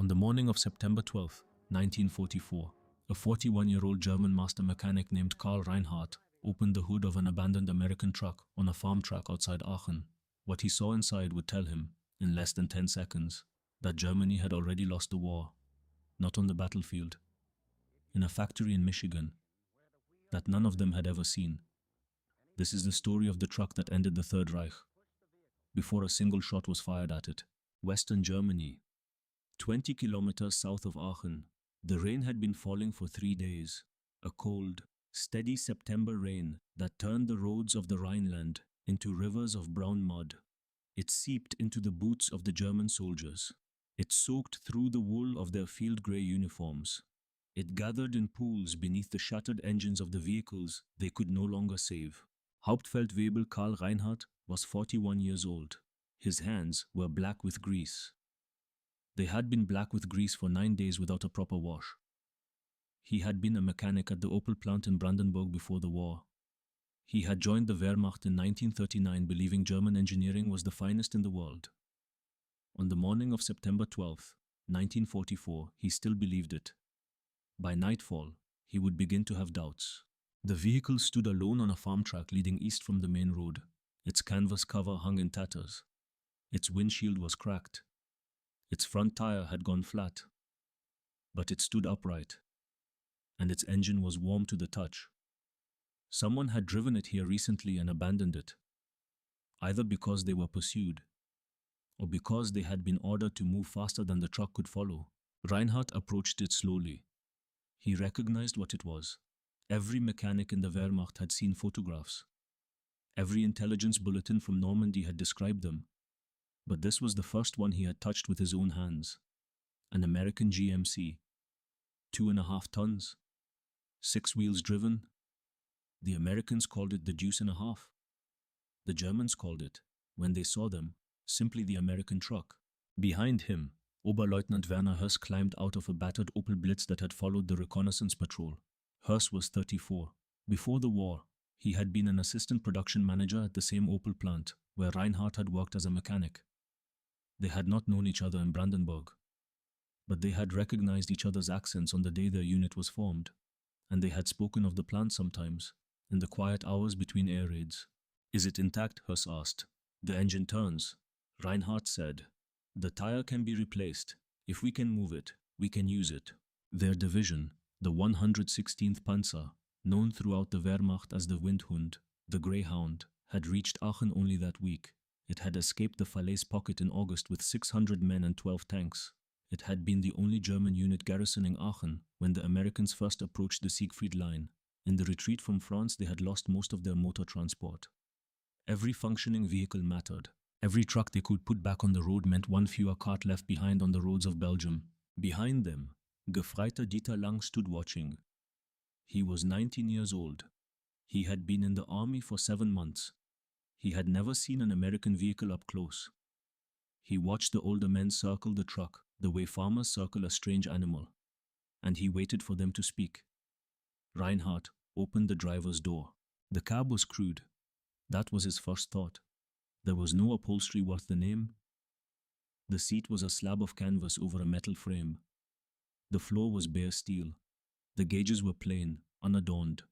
On the morning of September 12, 1944, a 41-year-old German master mechanic named Karl Reinhardt opened the hood of an abandoned American truck on a farm track outside Aachen. What he saw inside would tell him, in less than 10 seconds, that Germany had already lost the war, not on the battlefield, in a factory in Michigan, that none of them had ever seen. This is the story of the truck that ended the Third Reich, before a single shot was fired at it. Western Germany, 20 kilometers south of Aachen. The rain had been falling for 3 days, a cold, steady September rain that turned the roads of the Rhineland into rivers of brown mud. It seeped into the boots of the German soldiers. It soaked through the wool of their field-grey uniforms. It gathered in pools beneath the shattered engines of the vehicles they could no longer save. Hauptfeldwebel Karl Reinhardt was 41 years old. His hands were black with grease. They had been black with grease for 9 days without a proper wash. He had been a mechanic at the Opel plant in Brandenburg before the war. He had joined the Wehrmacht in 1939 believing German engineering was the finest in the world. On the morning of September 12, 1944, he still believed it. By nightfall, he would begin to have doubts. The vehicle stood alone on a farm track leading east from the main road. Its canvas cover hung in tatters. Its windshield was cracked. Its front tire had gone flat. But it stood upright, and its engine was warm to the touch. Someone had driven it here recently and abandoned it, either because they were pursued, or because they had been ordered to move faster than the truck could follow. Reinhardt approached it slowly. He recognized what it was. Every mechanic in the Wehrmacht had seen photographs. Every intelligence bulletin from Normandy had described them. But this was the first one he had touched with his own hands. An American GMC. 2.5 tons. 6 wheels driven. The Americans called it the Deuce and a Half. The Germans called it, when they saw them, simply the American truck. Behind him, Oberleutnant Werner Höss climbed out of a battered Opel Blitz that had followed the reconnaissance patrol. Höss was 34. Before the war, he had been an assistant production manager at the same Opel plant, where Reinhardt had worked as a mechanic. They had not known each other in Brandenburg, but they had recognized each other's accents on the day their unit was formed, and they had spoken of the plant sometimes, in the quiet hours between air raids. "Is it intact?" Höss asked. "The engine turns," Reinhardt said. "The tire can be replaced. If we can move it, we can use it." Their division, the 116th Panzer, known throughout the Wehrmacht as the Windhund, the Greyhound, had reached Aachen only that week. It had escaped the Falaise pocket in August with 600 men and 12 tanks. It had been the only German unit garrisoning Aachen when the Americans first approached the Siegfried Line. In the retreat from France, they had lost most of their motor transport. Every functioning vehicle mattered. Every truck they could put back on the road meant one fewer cart left behind on the roads of Belgium. Behind them, Gefreiter Dieter Lang stood watching. He was 19 years old. He had been in the army for 7 months. He had never seen an American vehicle up close. He watched the older men circle the truck the way farmers circle a strange animal, and he waited for them to speak. Reinhardt opened the driver's door. The cab was crude. That was his first thought. There was no upholstery worth the name. The seat was a slab of canvas over a metal frame. The floor was bare steel. The gauges were plain, unadorned,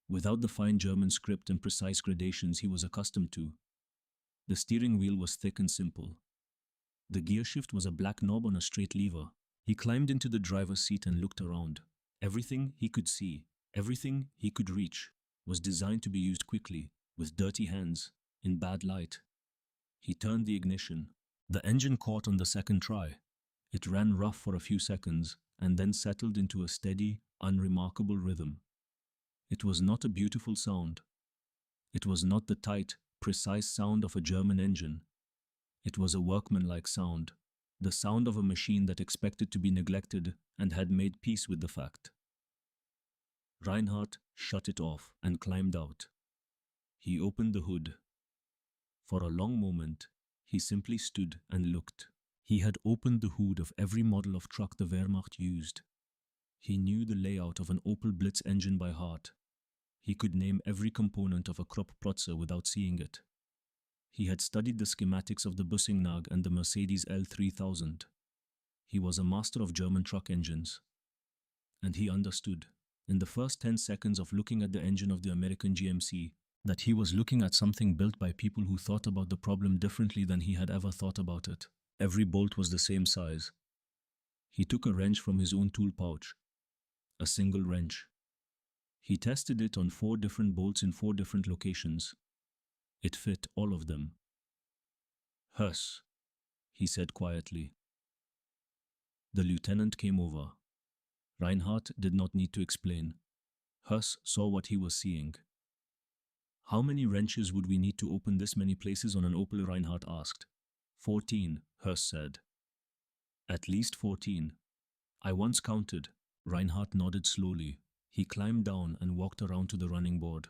without the fine German script and precise gradations he was accustomed to. The steering wheel was thick and simple. The gear shift was a black knob on a straight lever. He climbed into the driver's seat and looked around. Everything he could see, everything he could reach, was designed to be used quickly, with dirty hands, in bad light. He turned the ignition. The engine caught on the second try. It ran rough for a few seconds, and then settled into a steady, unremarkable rhythm. It was not a beautiful sound. It was not the tight, precise sound of a German engine. It was a workmanlike sound, the sound of a machine that expected to be neglected and had made peace with the fact. Reinhardt shut it off and climbed out. He opened the hood. For a long moment, he simply stood and looked. He had opened the hood of every model of truck the Wehrmacht used. He knew the layout of an Opel Blitz engine by heart. He could name every component of a Krupp Protzer without seeing it. He had studied the schematics of the Bussignag and the Mercedes L3000. He was a master of German truck engines. And he understood, in the first 10 seconds of looking at the engine of the American GMC, that he was looking at something built by people who thought about the problem differently than he had ever thought about it. Every bolt was the same size. He took a wrench from his own tool pouch. A single wrench. He tested it on 4 different bolts in 4 different locations. It fit all of them. "Huss," he said quietly. The lieutenant came over. Reinhardt did not need to explain. Huss saw what he was seeing. "How many wrenches would we need to open this many places on an Opel?" Reinhardt asked. 14, Huss said. "At least 14. I once counted." Reinhardt nodded slowly. He climbed down and walked around to the running board.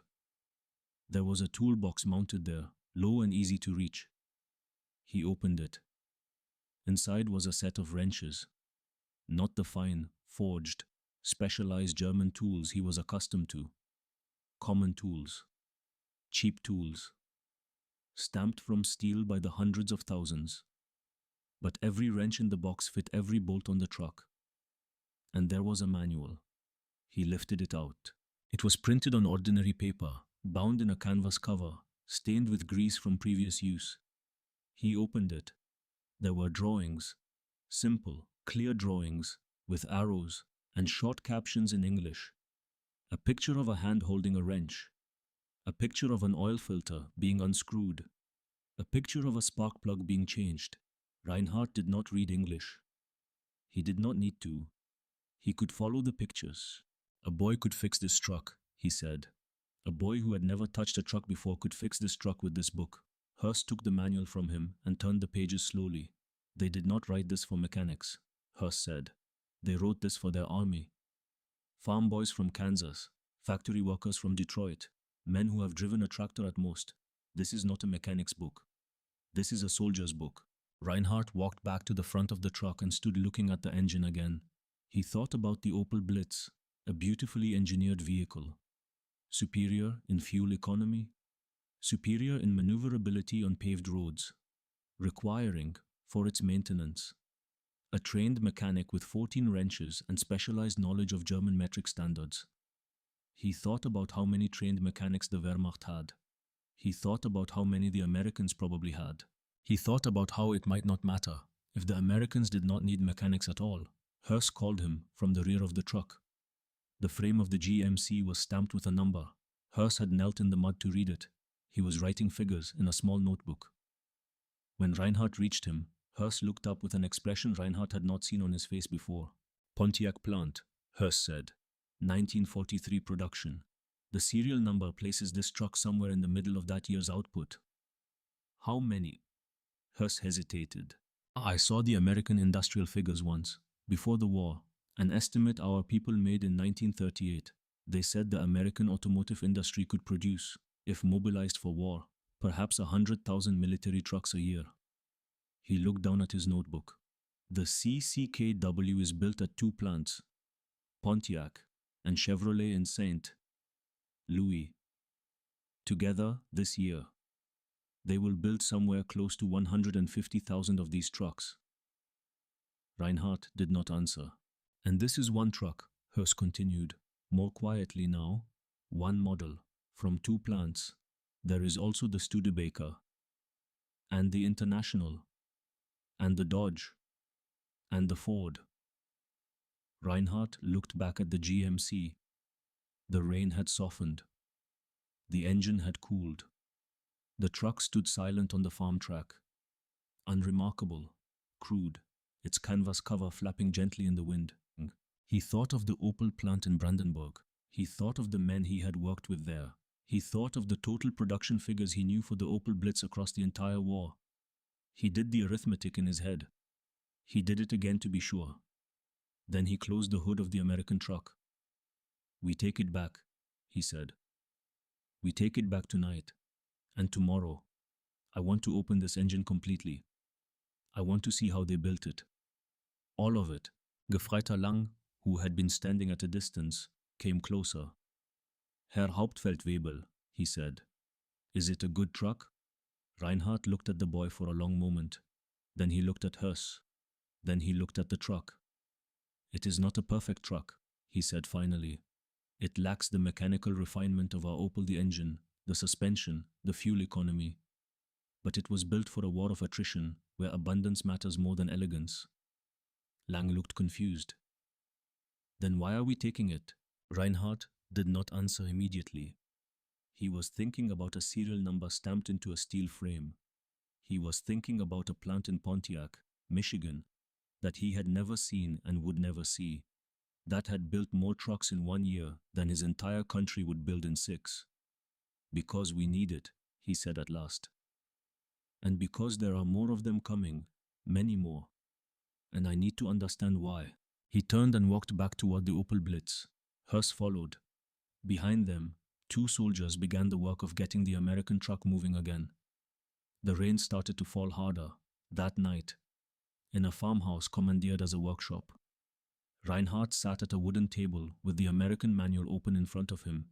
There was a toolbox mounted there, low and easy to reach. He opened it. Inside was a set of wrenches. Not the fine, forged, specialized German tools he was accustomed to. Common tools. Cheap tools. Stamped from steel by the hundreds of thousands. But every wrench in the box fit every bolt on the truck. And there was a manual. He lifted it out. It was printed on ordinary paper, bound in a canvas cover, stained with grease from previous use. He opened it. There were drawings. Simple, clear drawings, with arrows and short captions in English. A picture of a hand holding a wrench. A picture of an oil filter being unscrewed. A picture of a spark plug being changed. Reinhardt did not read English. He did not need to. He could follow the pictures. "A boy could fix this truck," he said. A boy who had never touched a truck before could fix this truck with this book. Huss took the manual from him and turned the pages slowly. "They did not write this for mechanics," Huss said. "They wrote this for their army. Farm boys from Kansas, factory workers from Detroit, men who have driven a tractor at most. This is not a mechanic's book. This is a soldier's book." Reinhardt walked back to the front of the truck and stood looking at the engine again. He thought about the Opel Blitz, a beautifully engineered vehicle. Superior in fuel economy, superior in maneuverability on paved roads, requiring, for its maintenance, a trained mechanic with 14 wrenches and specialized knowledge of German metric standards. He thought about how many trained mechanics the Wehrmacht had. He thought about how many the Americans probably had. He thought about how it might not matter if the Americans did not need mechanics at all. Huss called him from the rear of the truck. The frame of the GMC was stamped with a number. Huss had knelt in the mud to read it. He was writing figures in a small notebook. When Reinhardt reached him, Huss looked up with an expression Reinhardt had not seen on his face before. "Pontiac plant," Huss said. 1943 production. The serial number places this truck somewhere in the middle of that year's output. "How many?" Huss hesitated. "I saw the American industrial figures once, before the war. An estimate our people made in 1938. They said the American automotive industry could produce, if mobilized for war, perhaps 100,000 military trucks a year." He looked down at his notebook. "The CCKW is built at 2 plants, Pontiac and Chevrolet in St. Louis. Together, this year, they will build somewhere close to 150,000 of these trucks." Reinhardt did not answer. "And this is one truck," Huss continued, more quietly now. "One model, from 2 plants. There is also the Studebaker, and the International, and the Dodge, and the Ford." Reinhardt looked back at the GMC. The rain had softened. The engine had cooled. The truck stood silent on the farm track. Unremarkable, crude, its canvas cover flapping gently in the wind. He thought of the Opel plant in Brandenburg. He thought of the men he had worked with there. He thought of the total production figures he knew for the Opel Blitz across the entire war. He did the arithmetic in his head. He did it again to be sure. Then he closed the hood of the American truck. "We take it back," he said. "We take it back tonight. And tomorrow, I want to open this engine completely. I want to see how they built it. All of it." Gefreiter Lang, who had been standing at a distance, came closer. "Herr Hauptfeldwebel," he said, "is it a good truck?" Reinhardt looked at the boy for a long moment. Then he looked at Huss. Then he looked at the truck. "It is not a perfect truck," he said finally. "It lacks the mechanical refinement of our Opel, the engine, the suspension, the fuel economy. But it was built for a war of attrition where abundance matters more than elegance." Lang looked confused. "Then why are we taking it?" Reinhardt did not answer immediately. He was thinking about a serial number stamped into a steel frame. He was thinking about a plant in Pontiac, Michigan, that he had never seen and would never see, that had built more trucks in 1 year than his entire country would build in 6. "Because we need it," he said at last. "And because there are more of them coming, many more. And I need to understand why." He turned and walked back toward the Opel Blitz. Hers followed. Behind them, 2 soldiers began the work of getting the American truck moving again. The rain started to fall harder, that night, in a farmhouse commandeered as a workshop. Reinhardt sat at a wooden table with the American manual open in front of him.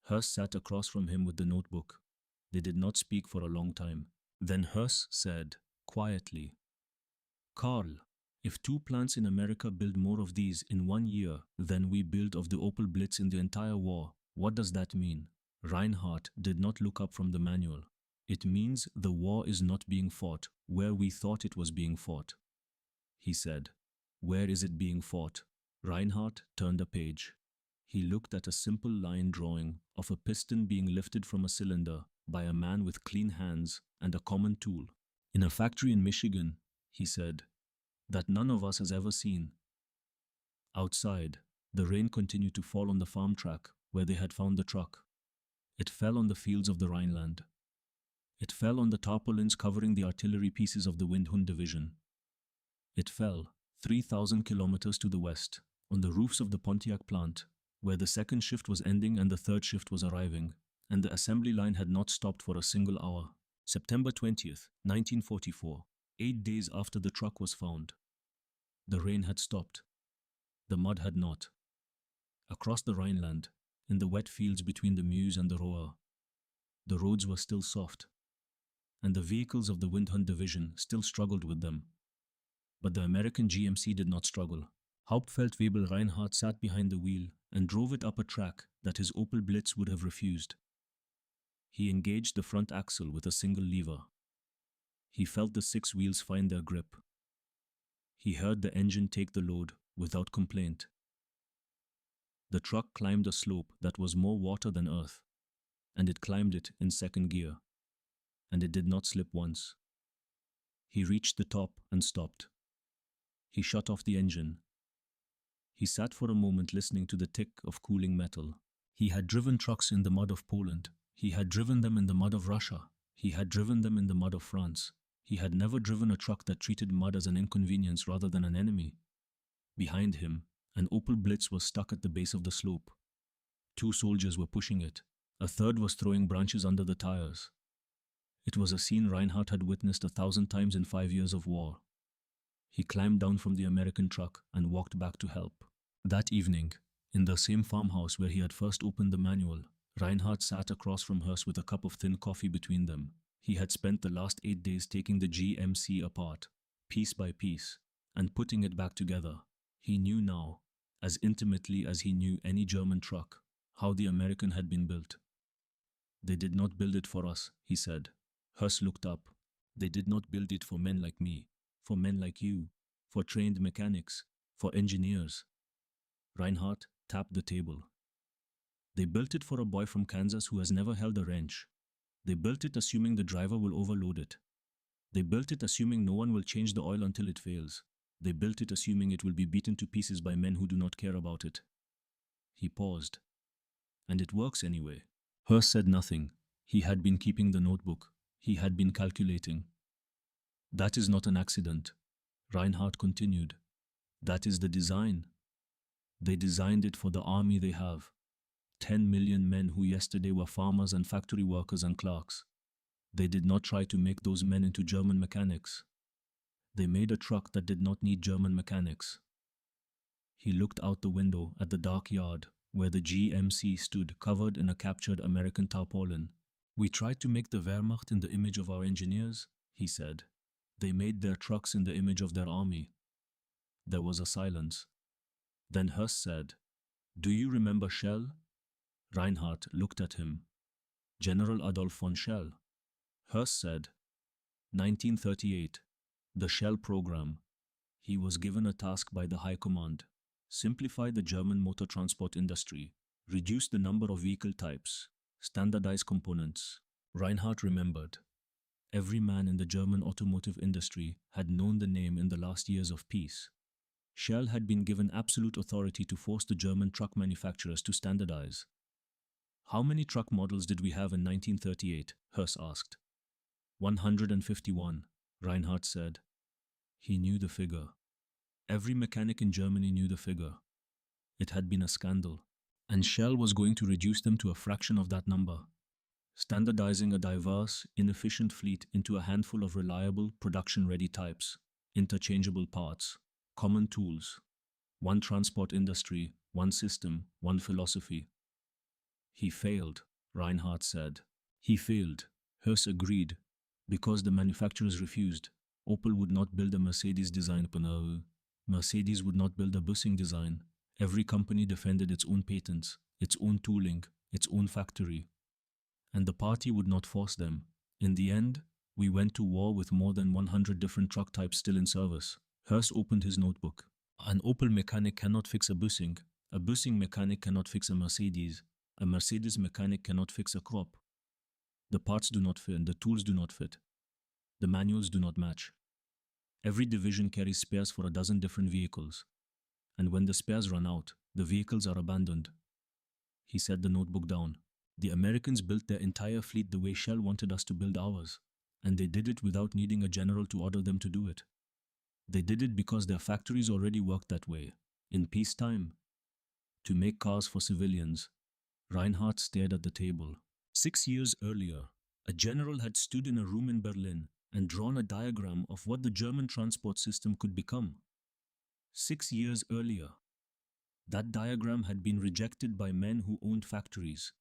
Hers sat across from him with the notebook. They did not speak for a long time. Then Hers said, quietly, "Carl, if 2 plants in America build more of these in 1 year than we built of the Opel Blitz in the entire war, what does that mean?" Reinhardt did not look up from the manual. "It means the war is not being fought where we thought it was being fought," he said. "Where is it being fought?" Reinhardt turned a page. He looked at a simple line drawing of a piston being lifted from a cylinder by a man with clean hands and a common tool. "In a factory in Michigan," he said, "that none of us has ever seen." Outside, the rain continued to fall on the farm track where they had found the truck. It fell on the fields of the Rhineland. It fell on the tarpaulins covering the artillery pieces of the Windhund division. It fell 3,000 kilometers to the west, on the roofs of the Pontiac plant, where the second shift was ending and the third shift was arriving, and the assembly line had not stopped for a single hour. September 20th, 1944, 8 days after the truck was found. The rain had stopped. The mud had not. Across the Rhineland, in the wet fields between the Meuse and the Roer, the roads were still soft, and the vehicles of the Windhund division still struggled with them. But the American GMC did not struggle. Hauptfeldwebel Reinhardt sat behind the wheel and drove it up a track that his Opel Blitz would have refused. He engaged the front axle with a single lever. He felt the 6 wheels find their grip. He heard the engine take the load without complaint. The truck climbed a slope that was more water than earth, and it climbed it in second gear, and it did not slip once. He reached the top and stopped. He shut off the engine. He sat for a moment listening to the tick of cooling metal. He had driven trucks in the mud of Poland. He had driven them in the mud of Russia. He had driven them in the mud of France. He had never driven a truck that treated mud as an inconvenience rather than an enemy. Behind him, an Opel Blitz was stuck at the base of the slope. 2 soldiers were pushing it. A third was throwing branches under the tires. It was a scene Reinhardt had witnessed 1,000 times in 5 years of war. He climbed down from the American truck and walked back to help. That evening, in the same farmhouse where he had first opened the manual, Reinhardt sat across from Hers with a cup of thin coffee between them. He had spent the last 8 days taking the GMC apart, piece by piece, and putting it back together. He knew now, as intimately as he knew any German truck, how the American had been built. "They did not build it for us," he said. Hers looked up. "They did not build it for men like me, for men like you, for trained mechanics, for engineers." Reinhardt tapped the table. "They built it for a boy from Kansas who has never held a wrench. They built it assuming the driver will overload it. They built it assuming no one will change the oil until it fails. They built it assuming it will be beaten to pieces by men who do not care about it." He paused. "And it works anyway." Hers said nothing. He had been keeping the notebook. He had been calculating. "That is not an accident," Reinhardt continued. "That is the design. They designed it for the army they have. 10 million men who yesterday were farmers and factory workers and clerks. They did not try to make those men into German mechanics. They made a truck that did not need German mechanics." He looked out the window at the dark yard where the GMC stood covered in a captured American tarpaulin. "We tried to make the Wehrmacht in the image of our engineers," he said. "They made their trucks in the image of their army. There was a silence. Then Hus said, "Do you remember Shell?" Reinhardt looked at him. "General Adolf von Schell." Hus said, "1938. The Shell program." He was given a task by the High Command. Simplify the German motor transport industry. Reduce the number of vehicle types. Standardize components. Reinhardt remembered. Every man in the German automotive industry had known the name in the last years of peace. Shell had been given absolute authority to force the German truck manufacturers to standardize. "How many truck models did we have in 1938? Hus asked. 151, Reinhardt said. He knew the figure. Every mechanic in Germany knew the figure. It had been a scandal, and Shell was going to reduce them to a fraction of that number, standardizing a diverse, inefficient fleet into a handful of reliable, production-ready types, interchangeable parts, common tools, one transport industry, one system, one philosophy. He failed, Reinhardt said. He failed, Hus agreed, because the manufacturers refused. Opel would not build a Mercedes design Pneu. Mercedes would not build a Bussing design. Every company defended its own patents, its own tooling, its own factory. And the party would not force them. In the end, we went to war with more than 100 different truck types still in service. Hus opened his notebook. An Opel mechanic cannot fix a Bussing mechanic cannot fix a Mercedes mechanic cannot fix a crop. The parts do not fit, the tools do not fit. The manuals do not match. Every division carries spares for a dozen different vehicles. And when the spares run out, the vehicles are abandoned. He set the notebook down. The Americans built their entire fleet the way Shell wanted us to build ours, and they did it without needing a general to order them to do it. They did it because their factories already worked that way, in peacetime. To make cars for civilians. Reinhardt stared at the table. 6 years earlier, a general had stood in a room in Berlin and drawn a diagram of what the German transport system could become. 6 years earlier, that diagram had been rejected by men who owned factories.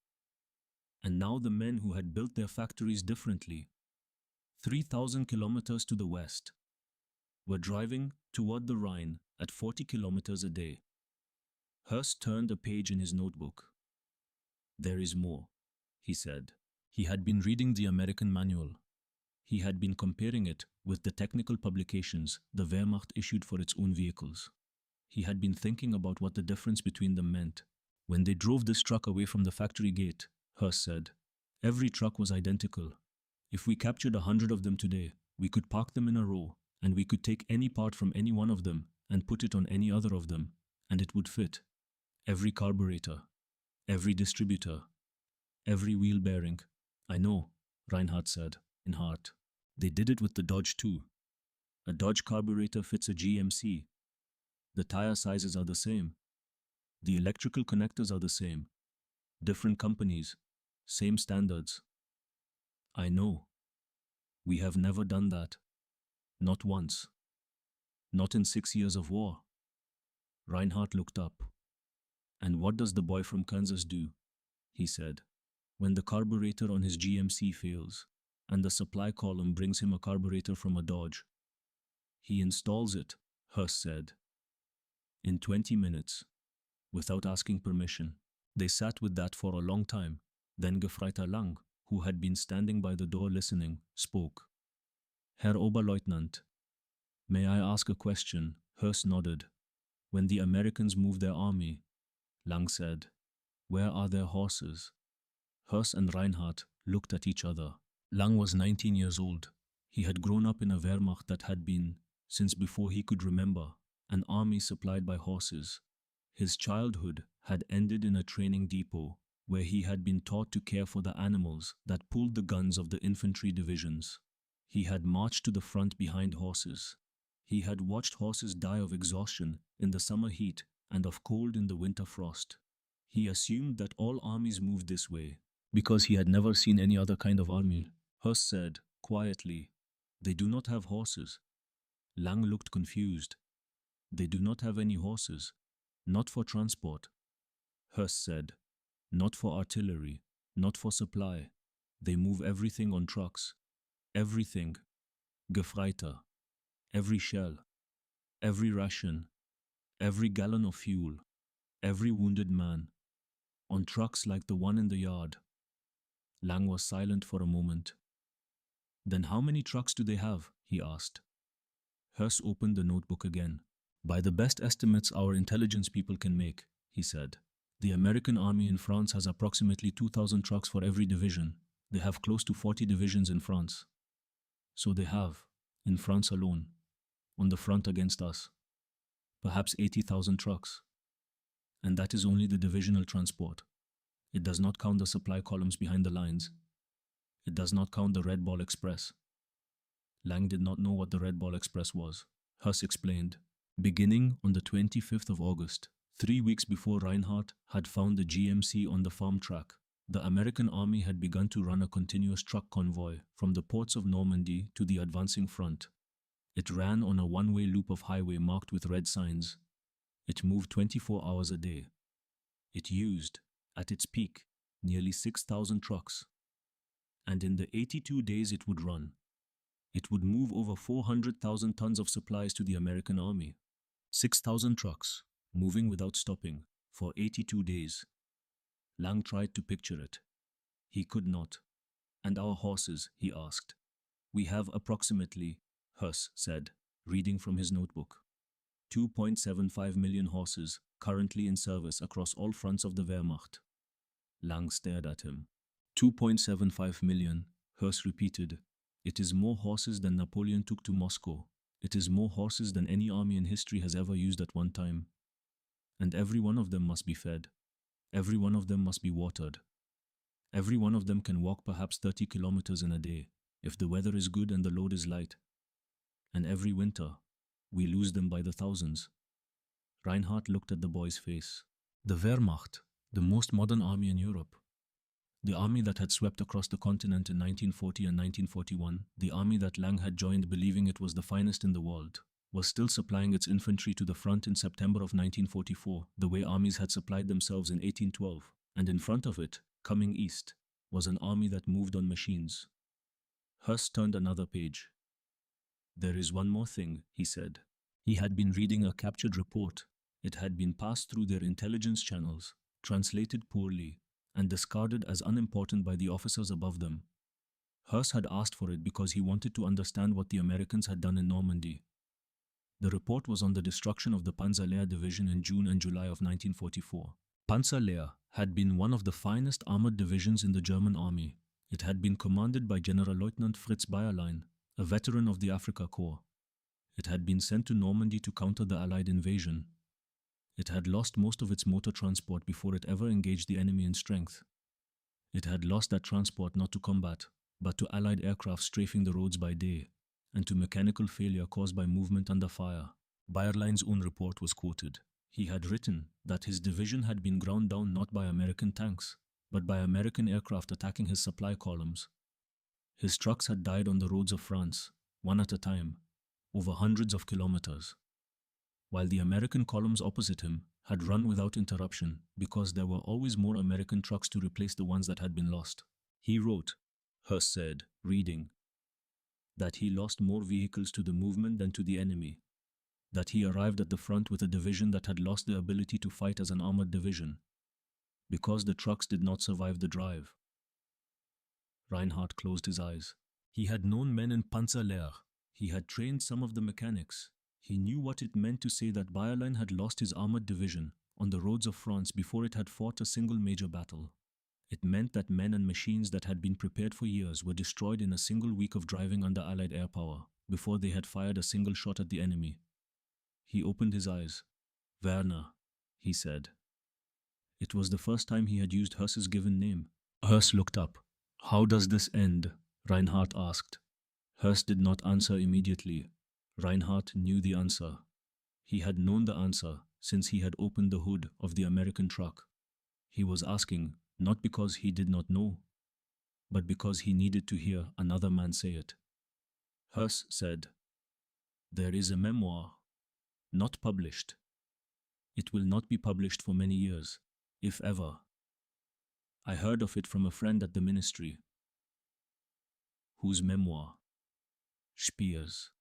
And now the men who had built their factories differently, 3,000 kilometers to the west, were driving toward the Rhine at 40 kilometers a day. Hus turned a page in his notebook. "There is more," he said. He had been reading the American manual. He had been comparing it with the technical publications the Wehrmacht issued for its own vehicles. He had been thinking about what the difference between them meant. "When they drove this truck away from the factory gate," Hus said, "every truck was identical. If we captured 100 of them today, we could park them in a row, and we could take any part from any one of them and put it on any other of them, and it would fit. Every carburetor, every distributor, every wheel bearing." "I know," Reinhardt said, in heart. "They did it with the Dodge too. A Dodge carburetor fits a GMC. The tire sizes are the same. The electrical connectors are the same. Different companies, same standards." "I know. We have never done that. Not once. Not in 6 years of war." Reinhardt looked up. "And what does the boy from Kansas do?" he said. "When the carburetor on his GMC fails, and the supply column brings him a carburetor from a Dodge, he installs it," Hus said. "In 20 minutes, without asking permission." They sat with that for a long time. Then Gefreiter Lang, who had been standing by the door listening, spoke. "Herr Oberleutnant, may I ask a question?" Hus nodded. "When the Americans move their army," Lang said, "where are their horses?" Hus and Reinhardt looked at each other. Lang was 19 years old. He had grown up in a Wehrmacht that had been, since before he could remember, an army supplied by horses. His childhood had ended in a training depot where he had been taught to care for the animals that pulled the guns of the infantry divisions. He had marched to the front behind horses. He had watched horses die of exhaustion in the summer heat and of cold in the winter frost. He assumed that all armies moved this way, because he had never seen any other kind of army. Hus said, quietly, "They do not have horses." Lang looked confused. "They do not have any horses. Not for transport." Hus said, "Not for artillery, not for supply. They move everything on trucks. Everything. Gefreiter. Every shell." Every ration, every gallon of fuel, every wounded man, on trucks like the one in the yard. Lang was silent for a moment. Then how many trucks do they have? He asked. Hers opened the notebook again. By the best estimates our intelligence people can make, he said, the American army in France has approximately 2,000 trucks for every division. They have close to 40 divisions in France. So they have, in France alone, on the front against us, perhaps 80,000 trucks. And that is only the divisional transport. It does not count the supply columns behind the lines. It does not count the Red Ball Express. Lang did not know what the Red Ball Express was. Hus explained. Beginning on the 25th of August, 3 weeks before Reinhardt had found the GMC on the farm track, the American army had begun to run a continuous truck convoy from the ports of Normandy to the advancing front. It ran on a one-way loop of highway marked with red signs. It moved 24 hours a day. It used, at its peak, nearly 6,000 trucks. And in the 82 days it would run, it would move over 400,000 tons of supplies to the American army. 6,000 trucks, moving without stopping, for 82 days. Lang tried to picture it. He could not. And our horses, he asked. We have approximately, Hus said, reading from his notebook, 2.75 million horses currently in service across all fronts of the Wehrmacht. Lang stared at him. 2.75 million, Hus repeated. It is more horses than Napoleon took to Moscow. It is more horses than any army in history has ever used at one time. And every one of them must be fed. Every one of them must be watered. Every one of them can walk perhaps 30 kilometers in a day, if the weather is good and the load is light. And every winter, we lose them by the thousands. Reinhardt looked at the boy's face. The Wehrmacht, the most modern army in Europe. The army that had swept across the continent in 1940 and 1941, the army that Lang had joined believing it was the finest in the world, was still supplying its infantry to the front in September of 1944, the way armies had supplied themselves in 1812, and in front of it, coming east, was an army that moved on machines. Hus turned another page. There is one more thing, he said. He had been reading a captured report. It had been passed through their intelligence channels, translated poorly, and discarded as unimportant by the officers above them. Hus had asked for it because he wanted to understand what the Americans had done in Normandy. The report was on the destruction of the Panzerlehr division in June and July of 1944. Panzerlehr had been one of the finest armored divisions in the German army. It had been commanded by Generalleutnant Fritz Bayerlein, a veteran of the Afrika Korps. It had been sent to Normandy to counter the Allied invasion. It had lost most of its motor transport before it ever engaged the enemy in strength. It had lost that transport not to combat, but to Allied aircraft strafing the roads by day, and to mechanical failure caused by movement under fire. Bayerlein's own report was quoted. He had written that his division had been ground down not by American tanks, but by American aircraft attacking his supply columns. His trucks had died on the roads of France, one at a time, over hundreds of kilometers, while the American columns opposite him had run without interruption because there were always more American trucks to replace the ones that had been lost. He wrote, Hus said, reading, that he lost more vehicles to the movement than to the enemy, that he arrived at the front with a division that had lost the ability to fight as an armored division, because the trucks did not survive the drive. Reinhardt closed his eyes. He had known men in Panzerlehr. He had trained some of the mechanics. He knew what it meant to say that Bayerlein had lost his armored division on the roads of France before it had fought a single major battle. It meant that men and machines that had been prepared for years were destroyed in a single week of driving under Allied air power before they had fired a single shot at the enemy. He opened his eyes. Werner, he said. It was the first time he had used Hus's given name. Hus looked up. How does this end? Reinhardt asked. Hus did not answer immediately. Reinhardt knew the answer. He had known the answer since he had opened the hood of the American truck. He was asking not because he did not know, but because he needed to hear another man say it. Hus said, There is a memoir, not published. It will not be published for many years, if ever. I heard of it from a friend at the ministry. Whose memoir? Speer's.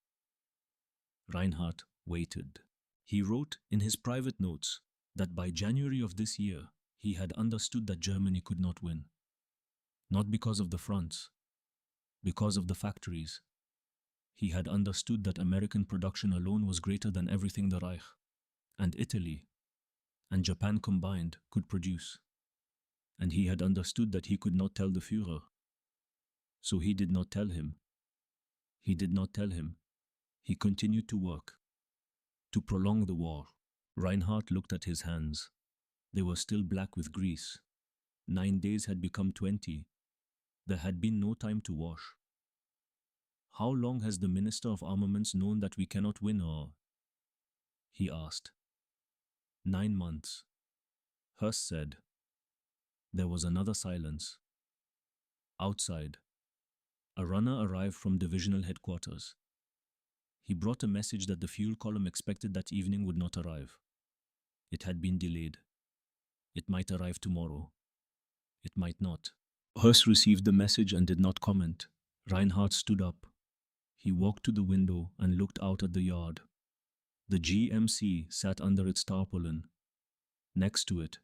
Reinhardt waited. He wrote in his private notes that by January of this year, he had understood that Germany could not win. Not because of the fronts, because of the factories. He had understood that American production alone was greater than everything the Reich, and Italy, and Japan combined could produce. And he had understood that he could not tell the Führer. So he did not tell him. He did not tell him. He continued to work, to prolong the war. Reinhardt looked at his hands. They were still black with grease. 9 days had become 20. There had been no time to wash. How long has the Minister of Armaments known that we cannot win, or? He asked. 9 months. Hurst said. There was another silence. Outside, a runner arrived from divisional headquarters. He brought a message that the fuel column expected that evening would not arrive. It had been delayed. It might arrive tomorrow. It might not. Hurst received the message and did not comment. Reinhardt stood up. He walked to the window and looked out at the yard. The GMC sat under its tarpaulin. Next to it,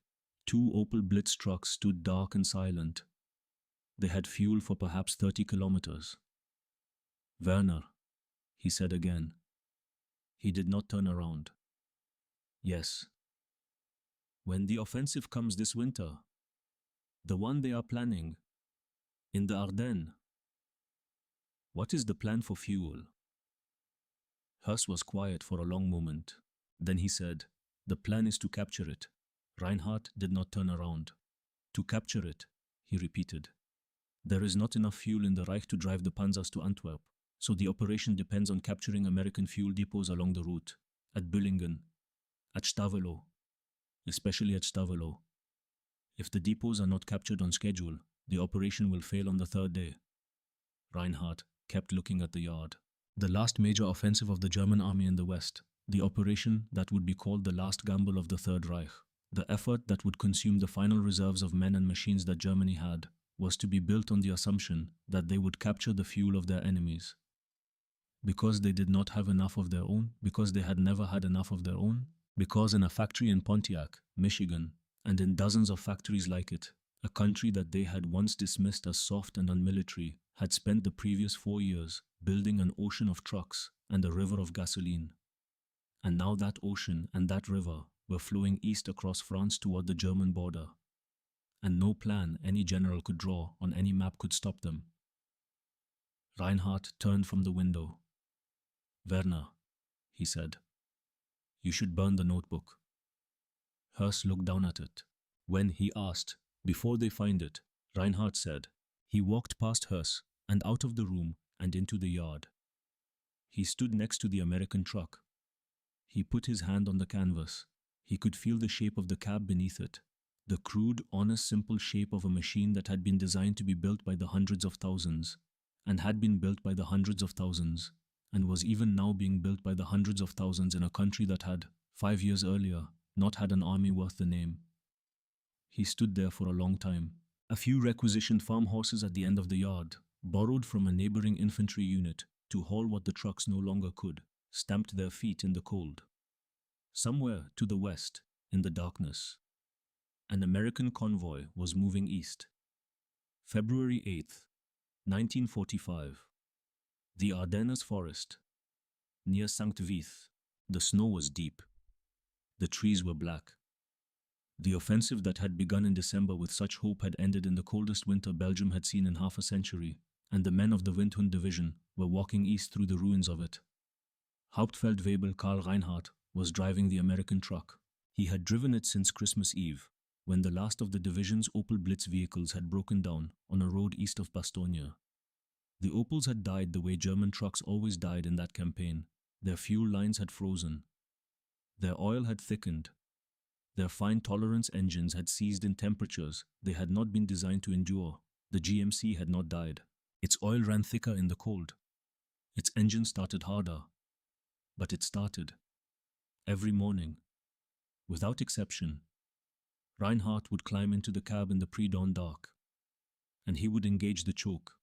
2 Opel Blitz trucks stood dark and silent. They had fuel for perhaps 30 kilometers. Werner, he said again. He did not turn around. Yes. When the offensive comes this winter, the one they are planning, in the Ardennes, what is the plan for fuel? Hurst was quiet for a long moment. Then he said, the plan is to capture it. Reinhardt did not turn around. To capture it, he repeated. There is not enough fuel in the Reich to drive the panzers to Antwerp, so the operation depends on capturing American fuel depots along the route, at Büllingen, at Stavelot, especially at Stavelot. If the depots are not captured on schedule, the operation will fail on the 3rd day. Reinhardt kept looking at the yard. The last major offensive of the German army in the West, the operation that would be called the last gamble of the Third Reich, the effort that would consume the final reserves of men and machines that Germany had, was to be built on the assumption that they would capture the fuel of their enemies. Because they did not have enough of their own, because they had never had enough of their own, because in a factory in Pontiac, Michigan, and in dozens of factories like it, a country that they had once dismissed as soft and unmilitary, had spent the previous 4 years building an ocean of trucks and a river of gasoline. And now that ocean and that river were flowing east across France toward the German border. And no plan any general could draw on any map could stop them. Reinhardt turned from the window. Werner, he said, you should burn the notebook. Hurst looked down at it. When he asked, before they find it, Reinhardt said. He walked past Hurst and out of the room and into the yard. He stood next to the American truck. He put his hand on the canvas. He could feel the shape of the cab beneath it, the crude, honest, simple shape of a machine that had been designed to be built by the hundreds of thousands, and had been built by the hundreds of thousands, and was even now being built by the hundreds of thousands in a country that had, 5 years earlier, not had an army worth the name. He stood there for a long time. A few requisitioned farm horses at the end of the yard, borrowed from a neighboring infantry unit to haul what the trucks no longer could, stamped their feet in the cold. Somewhere to the west, in the darkness, an American convoy was moving east. February 8th, 1945. The Ardennes forest, near St. Vith. The snow was deep. The trees were black. The offensive that had begun in December with such hope had ended in the coldest winter Belgium had seen in half a century, and the men of the Windhund division were walking east through the ruins of it. Hauptfeldwebel Karl Reinhardt was driving the American truck. He had driven it since Christmas Eve, when the last of the division's Opel Blitz vehicles had broken down on a road east of Bastogne. The Opels had died the way German trucks always died in that campaign. Their fuel lines had frozen. Their oil had thickened. Their fine tolerance engines had seized in temperatures they had not been designed to endure. The GMC had not died. Its oil ran thicker in the cold. Its engine started harder. But it started. Every morning, without exception, Reinhardt would climb into the cab in the pre-dawn dark, and he would engage the choke,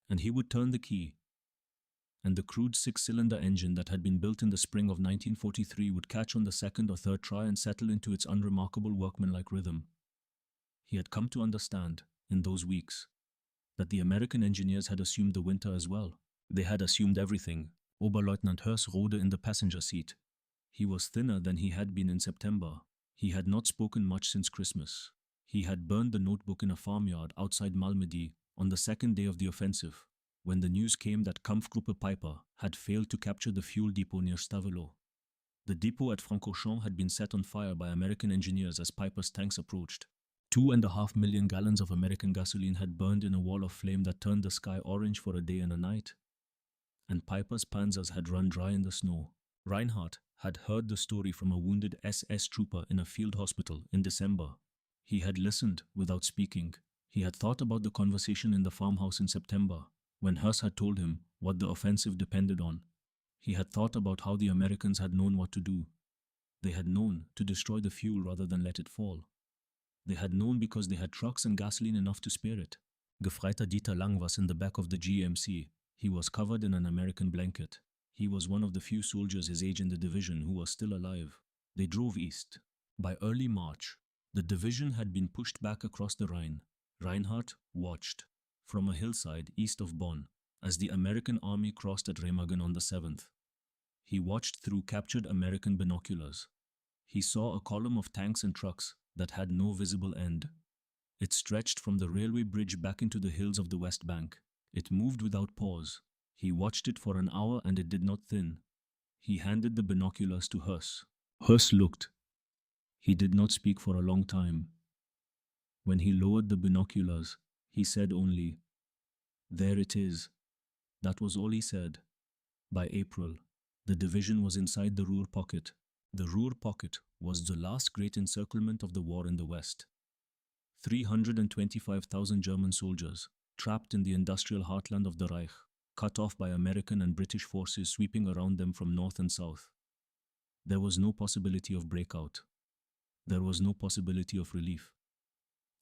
and he would turn the key, and the crude six-cylinder engine that had been built in the spring of 1943 would catch on the second or third try and settle into its unremarkable workmanlike rhythm. He had come to understand, in those weeks, that the American engineers had assumed the winter as well. They had assumed everything. Oberleutnant Höss rode in the passenger seat. He was thinner than he had been in September. He had not spoken much since Christmas. He had burned the notebook in a farmyard outside Malmedy on the second day of the offensive, when the news came that Kampfgruppe Piper had failed to capture the fuel depot near Stavelot. The depot at Francorchamps had been set on fire by American engineers as Piper's tanks approached. 2.5 million gallons of American gasoline had burned in a wall of flame that turned the sky orange for a day and a night. And Piper's panzers had run dry in the snow. Reinhardt had heard the story from a wounded SS trooper in a field hospital in December. He had listened without speaking. He had thought about the conversation in the farmhouse in September, when Höss had told him what the offensive depended on. He had thought about how the Americans had known what to do. They had known to destroy the fuel rather than let it fall. They had known because they had trucks and gasoline enough to spare it. Gefreiter Dieter Lang was in the back of the GMC. He was covered in an American blanket. He was one of the few soldiers his age in the division who was still alive. They drove east. By early March, the division had been pushed back across the Rhine. Reinhardt watched from a hillside east of Bonn as the American army crossed at Remagen on the 7th. He watched through captured American binoculars. He saw a column of tanks and trucks that had no visible end. It stretched from the railway bridge back into the hills of the West Bank. It moved without pause. He watched it for an hour and it did not thin. He handed the binoculars to Höss. Höss looked. He did not speak for a long time. When he lowered the binoculars, he said only, "There it is." That was all he said. By April, the division was inside the Ruhr Pocket. The Ruhr Pocket was the last great encirclement of the war in the West. 325,000 German soldiers, trapped in the industrial heartland of the Reich, cut off by American and British forces sweeping around them from north and south. There was no possibility of breakout. There was no possibility of relief.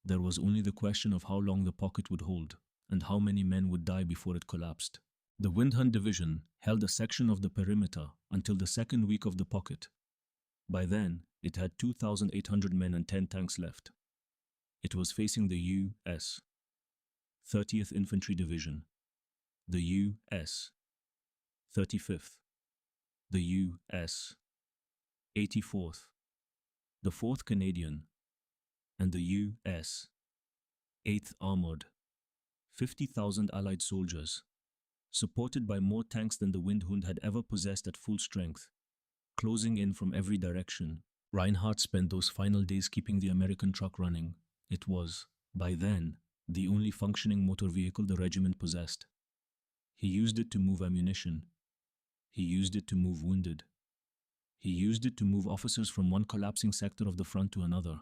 There was only the question of how long the pocket would hold, and how many men would die before it collapsed. The Windhund Division held a section of the perimeter until the second week of the pocket. By then, it had 2,800 men and 10 tanks left. It was facing the U.S. 30th Infantry Division, the U.S. 35th, the U.S. 84th, the 4th Canadian, and the U.S. 8th Armored. 50,000 Allied soldiers, supported by more tanks than the Windhund had ever possessed at full strength, closing in from every direction. Reinhardt spent those final days keeping the American truck running. It was, by then, the only functioning motor vehicle the regiment possessed. He used it to move ammunition. He used it to move wounded. He used it to move officers from one collapsing sector of the front to another.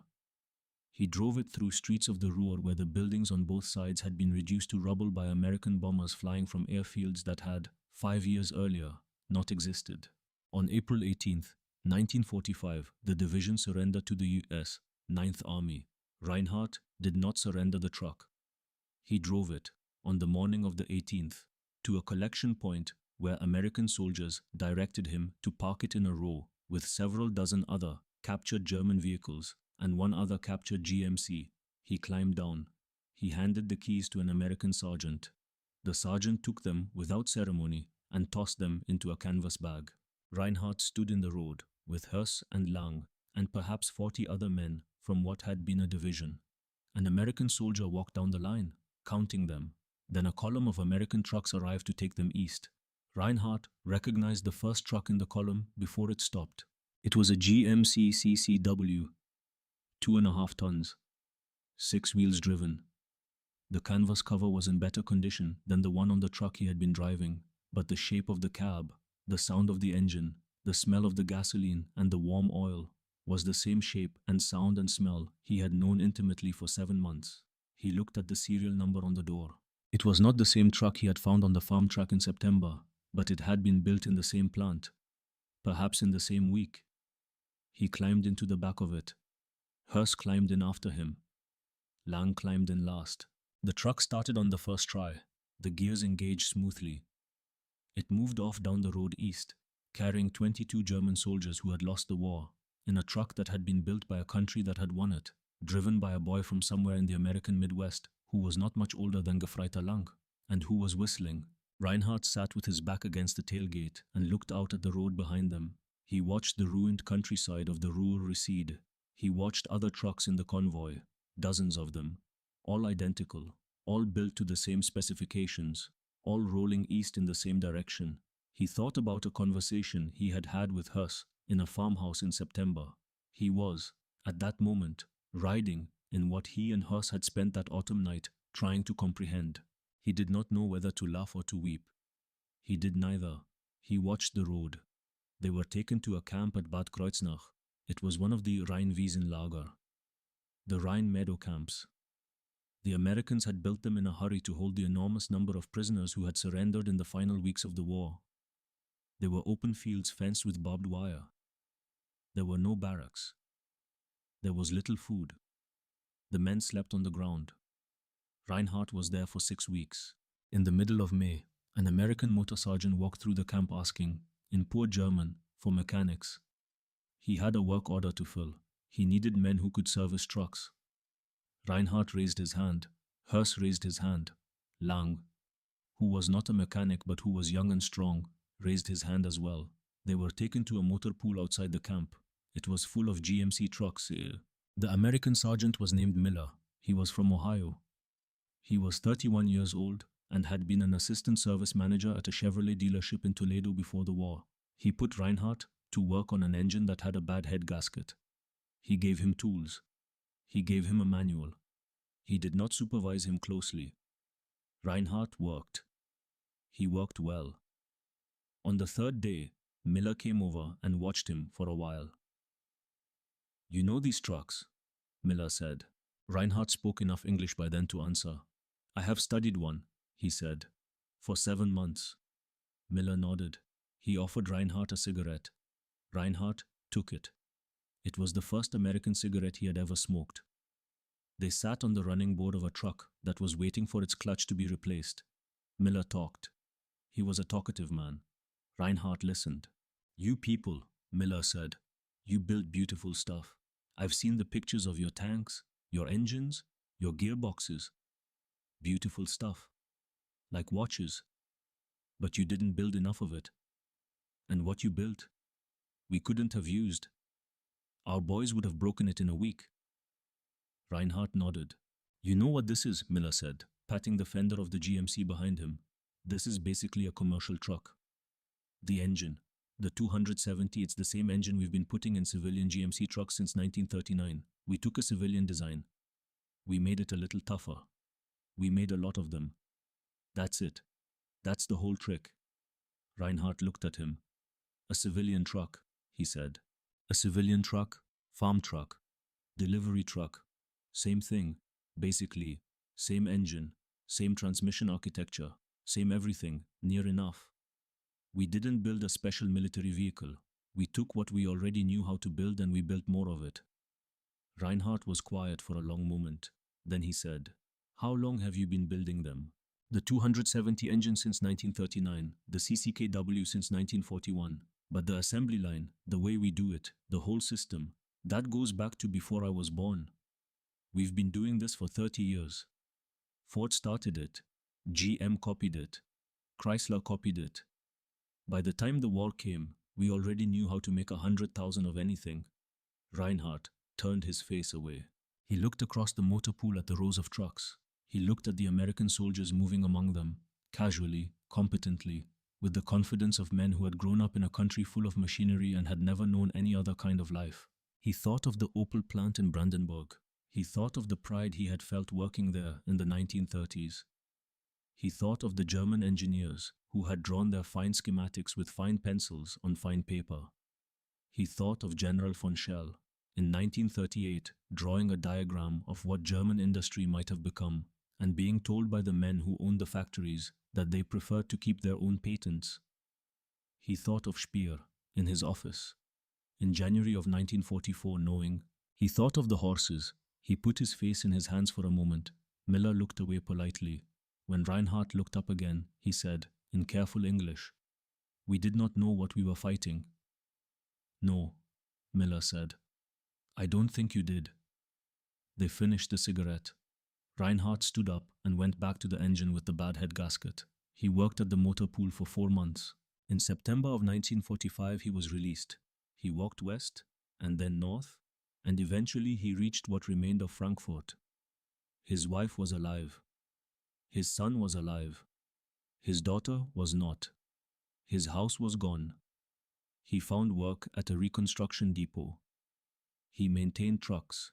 He drove it through streets of the Ruhr where the buildings on both sides had been reduced to rubble by American bombers flying from airfields that had, 5 years earlier, not existed. On April 18, 1945, the division surrendered to the U.S. 9th Army. Reinhardt did not surrender the truck. He drove it, on the morning of the 18th, to a collection point where American soldiers directed him to park it in a row with several dozen other captured German vehicles and one other captured GMC. He climbed down. He handed the keys to an American sergeant. The sergeant took them without ceremony and tossed them into a canvas bag. Reinhardt stood in the road with Höss and Lang and perhaps 40 other men from what had been a division. An American soldier walked down the line, counting them. Then a column of American trucks arrived to take them east. Reinhardt recognized the first truck in the column before it stopped. It was a GMC CCW, 2.5 tons, 6 wheels driven. The canvas cover was in better condition than the one on the truck he had been driving, but the shape of the cab, the sound of the engine, the smell of the gasoline and the warm oil was the same shape and sound and smell he had known intimately for 7 months. He looked at the serial number on the door. It was not the same truck he had found on the farm track in September, but it had been built in the same plant, perhaps in the same week. He climbed into the back of it. Höss climbed in after him. Lang climbed in last. The truck started on the first try. The gears engaged smoothly. It moved off down the road east, carrying 22 German soldiers who had lost the war, in a truck that had been built by a country that had won it, driven by a boy from somewhere in the American Midwest who was not much older than Gefreiter Lang, and who was whistling. Reinhardt sat with his back against the tailgate and looked out at the road behind them. He watched the ruined countryside of the Ruhr recede. He watched other trucks in the convoy, dozens of them, all identical, all built to the same specifications, all rolling east in the same direction. He thought about a conversation he had had with Huss in a farmhouse in September. He was, at that moment, riding in what he and Huss had spent that autumn night trying to comprehend. He did not know whether to laugh or to weep. He did neither. He watched the road. They were taken to a camp at Bad Kreuznach. It was one of the Rheinwiesenlager, the Rhine meadow camps. The Americans had built them in a hurry to hold the enormous number of prisoners who had surrendered in the final weeks of the war. They were open fields fenced with barbed wire. There were no barracks. There was little food. The men slept on the ground. Reinhardt was there for 6 weeks. In the middle of May, an American motor sergeant walked through the camp asking, in poor German, for mechanics. He had a work order to fill. He needed men who could service trucks. Reinhardt raised his hand. Hurst raised his hand. Lang, who was not a mechanic but who was young and strong, raised his hand as well. They were taken to a motor pool outside the camp. It was full of GMC trucks. The American sergeant was named Miller. He was from Ohio. He was 31 years old and had been an assistant service manager at a Chevrolet dealership in Toledo before the war. He put Reinhardt to work on an engine that had a bad head gasket. He gave him tools. He gave him a manual. He did not supervise him closely. Reinhardt worked. He worked well. On the third day, Miller came over and watched him for a while. "You know these trucks?" Miller said. Reinhardt spoke enough English by then to answer. "I have studied one," he said, "for 7 months." Miller nodded. He offered Reinhardt a cigarette. Reinhardt took it. It was the first American cigarette he had ever smoked. They sat on the running board of a truck that was waiting for its clutch to be replaced. Miller talked. He was a talkative man. Reinhardt listened. "You people," Miller said, "you build beautiful stuff. I've seen the pictures of your tanks, your engines, your gearboxes. Beautiful stuff. Like watches. But you didn't build enough of it. And what you built, we couldn't have used. Our boys would have broken it in a week." Reinhardt nodded. "You know what this is," Miller said, patting the fender of the GMC behind him. "This is basically a commercial truck. The engine, the 270, it's the same engine we've been putting in civilian GMC trucks since 1939. We took a civilian design. We made it a little tougher. We made a lot of them. That's it. That's the whole trick." Reinhardt looked at him. "A civilian truck," he said. "A civilian truck, farm truck, delivery truck. Same thing, basically. Same engine, same transmission architecture, same everything, near enough. We didn't build a special military vehicle. We took what we already knew how to build and we built more of it." Reinhardt was quiet for a long moment. Then he said, "How long have you been building them?" "The 270 engine since 1939, the CCKW since 1941. But the assembly line, the way we do it, the whole system, that goes back to before I was born. We've been doing this for 30 years. Ford started it. GM copied it. Chrysler copied it. By the time the war came, we already knew how to make 100,000 of anything." Reinhardt turned his face away. He looked across the motor pool at the rows of trucks. He looked at the American soldiers moving among them, casually, competently, with the confidence of men who had grown up in a country full of machinery and had never known any other kind of life. He thought of the Opel plant in Brandenburg. He thought of the pride he had felt working there in the 1930s. He thought of the German engineers who had drawn their fine schematics with fine pencils on fine paper. He thought of General von Schell in 1938 drawing a diagram of what German industry might have become and being told by the men who owned the factories that they preferred to keep their own patents. He thought of Speer in his office in January of 1944 knowing. He thought of the horses. He put his face in his hands for a moment. Miller looked away politely. When Reinhardt looked up again, he said, in careful English, We did not know what we were fighting. No, Miller said. I don't think you did. They finished the cigarette. Reinhardt stood up and went back to the engine with the bad head gasket. He worked at the motor pool for 4 months. In September of 1945, he was released. He walked west and then north, and eventually he reached what remained of Frankfurt. His wife was alive. His son was alive. His daughter was not. His house was gone. He found work at a reconstruction depot. He maintained trucks.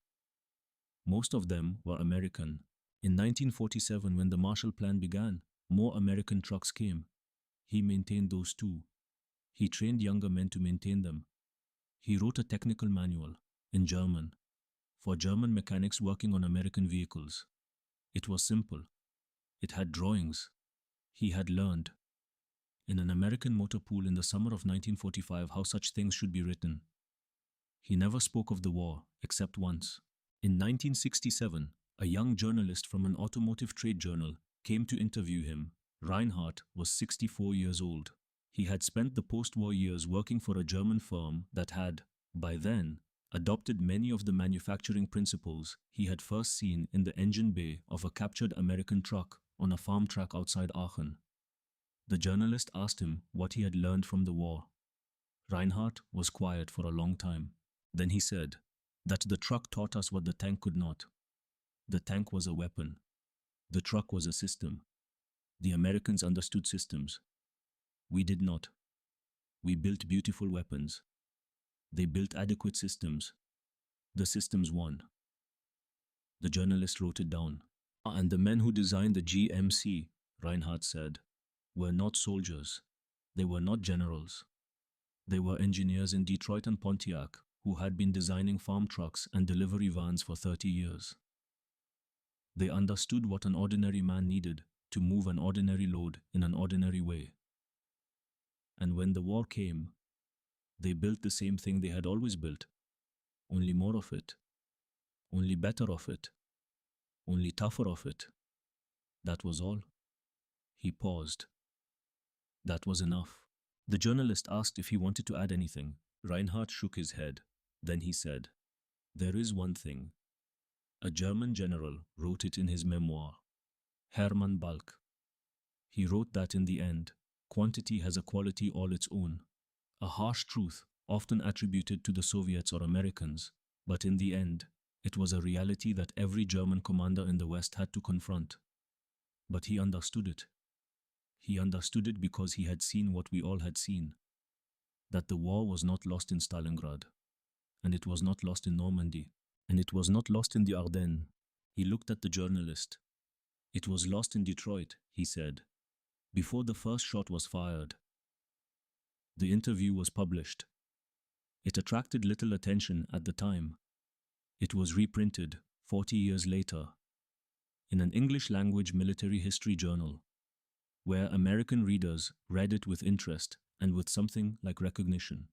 Most of them were American. In 1947, when the Marshall Plan began, more American trucks came. He maintained those too. He trained younger men to maintain them. He wrote a technical manual, in German, for German mechanics working on American vehicles. It was simple. It had drawings. He had learned, in an American motor pool in the summer of 1945, how such things should be written. He never spoke of the war, except once. In 1967, a young journalist from an automotive trade journal came to interview him. Reinhardt was 64 years old. He had spent the post-war years working for a German firm that had, by then, adopted many of the manufacturing principles he had first seen in the engine bay of a captured American truck on a farm track outside Aachen. The journalist asked him what he had learned from the war. Reinhardt was quiet for a long time. Then he said that the truck taught us what the tank could not. The tank was a weapon. The truck was a system. The Americans understood systems. We did not. We built beautiful weapons. They built adequate systems. The systems won. The journalist wrote it down. And the men who designed the GMC, Reinhardt said, were not soldiers. They were not generals. They were engineers in Detroit and Pontiac who had been designing farm trucks and delivery vans for 30 years. They understood what an ordinary man needed to move an ordinary load in an ordinary way. And when the war came, they built the same thing they had always built, only more of it, only better of it, only tougher of it. That was all. He paused. That was enough. The journalist asked if he wanted to add anything. Reinhardt shook his head. Then he said, "There is one thing. A German general wrote it in his memoir. Hermann Balck. He wrote that in the end, quantity has a quality all its own. A harsh truth often attributed to the Soviets or Americans, but in the end, it was a reality that every German commander in the West had to confront. But he understood it. He understood it because he had seen what we all had seen. That the war was not lost in Stalingrad, and it was not lost in Normandy, and it was not lost in the Ardennes." He looked at the journalist. "It was lost in Detroit," he said, "before the first shot was fired." The interview was published. It attracted little attention at the time. It was reprinted 40 years later in an English-language military history journal, where American readers read it with interest and with something like recognition.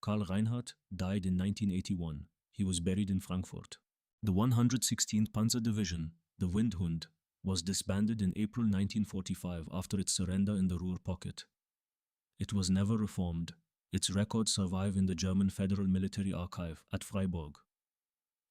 Karl Reinhardt died in 1981. He was buried in Frankfurt. The 116th Panzer Division, the Windhund, was disbanded in April 1945 after its surrender in the Ruhr Pocket. It was never reformed. Its records survive in the German Federal Military Archive at Freiburg.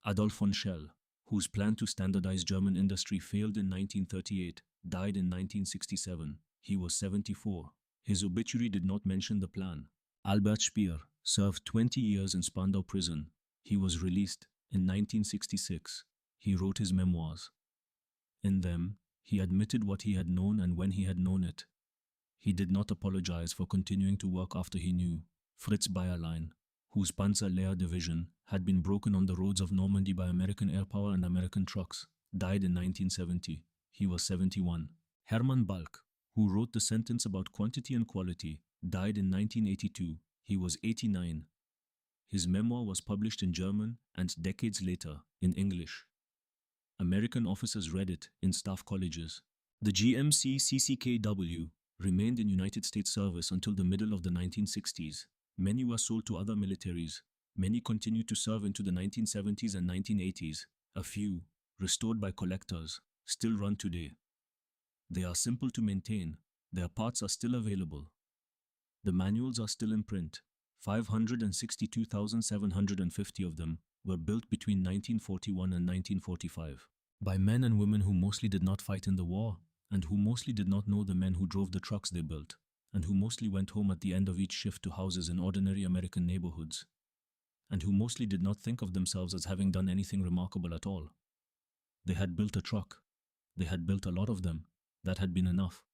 Adolf von Schell, whose plan to standardize German industry failed in 1938, died in 1967. He was 74. His obituary did not mention the plan. Albert Speer served 20 years in Spandau prison. He was released in 1966. He wrote his memoirs. In them, he admitted what he had known and when he had known it. He did not apologize for continuing to work after he knew. Fritz Bayerlein, whose Panzer Lehr division had been broken on the roads of Normandy by American air power and American trucks, died in 1970. He was 71. Hermann Balck, who wrote the sentence about quantity and quality, died in 1982. He was 89. His memoir was published in German and decades later in English. American officers read it in staff colleges. The GMC CCKW remained in United States service until the middle of the 1960s. Many were sold to other militaries. Many continued to serve into the 1970s and 1980s. A few, restored by collectors, still run today. They are simple to maintain. Their parts are still available. The manuals are still in print. 562,750 of them were built between 1941 and 1945 by men and women who mostly did not fight in the war, and who mostly did not know the men who drove the trucks they built, and who mostly went home at the end of each shift to houses in ordinary American neighborhoods, and who mostly did not think of themselves as having done anything remarkable at all. They had built a truck. They had built a lot of them. That had been enough.